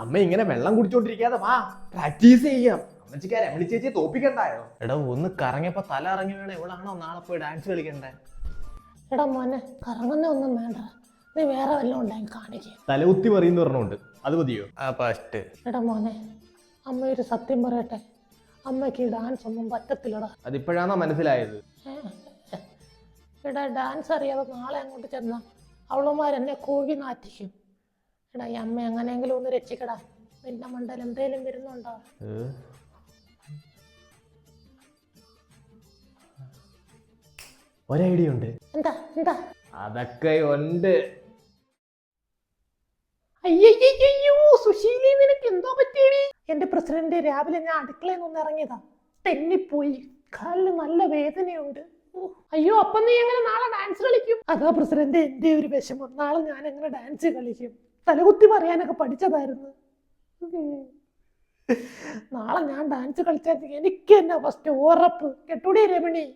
അമ്മ ഇങ്ങനെ വെള്ളം കുടിച്ചോണ്ടിരിക്കാതെ വാ, പ്രാക്ടീസ് ചെയ്യാം. അമ്മച്ചിക്കാരെ രമണി ചേച്ചിയെ തോപ്പിക്കണ്ടായോ? എടാ ഒന്ന് കറങ്ങിയപ്പോ തല ഇറങ്ങി വേണേ ഇവളാണോ നാളെ പോയി ഡാൻസ് കളിക്കണ്ടേ? എടാ മോനെ, കറങ്ങുന്ന ഒന്നും വേണ്ട, നീ വേറെ വല്ലതും ഉണ്ടായി കാണിക്കുക. തലകുത്തി പറയുന്നു പറഞ്ഞോണ്ട് അത് മതിയോ? ഫസ്റ്റ് എടാ മോനെ, അമ്മ ഒരു സത്യം പറയട്ടെ, അമ്മയ്ക്ക് ഈ ഡാൻസ് ഒന്നും പറ്റത്തില്ലടാ. അതിപ്പോഴാണോ മനസ്സിലായത്? എടാ ഡാൻസ് അറിയാതെ നാളെ അങ്ങോട്ട് ചെന്നാ അവളുമാരെന്നെ കോഴി നാറ്റിക്കും. എടാ ഈ അമ്മ എങ്ങനെയെങ്കിലും ഒന്ന് രക്ഷിക്കടാ, നിന്റെ മണ്ടയിൽ എന്തേലും വരുന്നുണ്ടോ? ഒരൈഡിയ ഉണ്ട്. എന്താ എന്താ? അതൊക്കെ ഉണ്ട്. അയ്യോ സുശീലി, നിനക്ക് എന്തോ പറ്റിയേ? എന്റെ പ്രസിഡന്റ്, രാവിലെ ഞാൻ അടുക്കളയിൽ നിന്ന് ഇറങ്ങിയതാ, തെന്നിപ്പോയി, കാലിന് നല്ല വേദനയുണ്ട്. അയ്യോ, അപ്പൊ നീ എങ്ങനെ നാളെ ഡാൻസ് കളിക്കും? അതാ പ്രസിഡന്റ് എന്റെ ഒരു വിഷമം, നാളെ ഞാൻ എങ്ങനെ ഡാൻസ് കളിക്കും? തലകുത്തി പറയാനൊക്കെ പഠിച്ചതായിരുന്നു. നാളെ ഞാൻ ഡാൻസ് കളിച്ചാൽ എനിക്ക് തന്നെ ഫസ്റ്റ് ഉറപ്പ്. കെട്ടൂടി രമണി?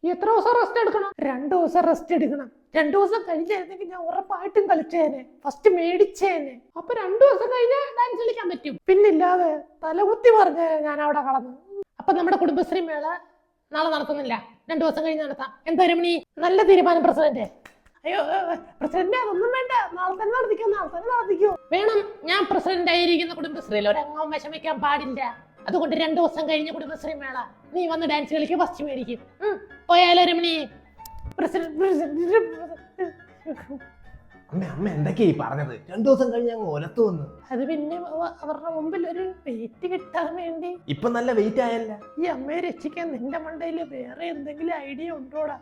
എത്ര ദിവസം റെസ്റ്റ് എടുക്കണം? 2 ദിവസം റെസ്റ്റ് എടുക്കണം. 2 ദിവസം കഴിഞ്ഞായിരുന്നെങ്കിൽ ഞാൻ ഉറപ്പായിട്ടും കളിച്ചേനെ, ഫസ്റ്റ് മേടിച്ചേനെ. അപ്പൊ 2 ദിവസം കഴിഞ്ഞാൽ ഡാൻസ് കളിക്കാൻ പറ്റും? പിന്നില്ലാതെ, തലകുത്തി പറഞ്ഞ ഞാൻ അവിടെ കളഞ്ഞു. അപ്പൊ നമ്മുടെ കുടുംബശ്രീ മേള നാളെ നടത്തുന്നില്ല, 2 ദിവസം കഴിഞ്ഞ് നടത്താം. എന്താ രമണി? നല്ല തീരുമാനം പ്രസിഡന്റ്. അയ്യോ പ്രസിഡന്റ്, അതൊന്നും വേണ്ട, നാളെ തന്നെ നടത്തിക്കോ. വേണം, ഞാൻ പ്രസിഡന്റ് ആയിരിക്കുന്ന കുടുംബശ്രീയിൽ ഒരംഗവും വിഷമിക്കാൻ പാടില്ല. അതുകൊണ്ട് 2 ദിവസം കഴിഞ്ഞ് കുടുംബശ്രീ മേള, നീ വന്ന് ഡാൻസ് കളിക്കും, ഫസ്റ്റ് മേടിക്കും. പോയാലോ രമണി? അമ്മ എന്തൊക്കെയാ പറഞ്ഞത്? 2 ദിവസം കഴിഞ്ഞ് അങ്ങ് ഒലത്തു വന്നു. അത് പിന്നെ അവരുടെ മുമ്പിൽ ഒരു വെയിറ്റ് കിട്ടാൻ വേണ്ടി. ഇപ്പൊ നല്ല വെയിറ്റ് ആയല്ല. ഈ അമ്മയെ രക്ഷിക്കാൻ നിന്റെ മണ്ടയില് വേറെ എന്തെങ്കിലും ഐഡിയ ഉണ്ടോടാ?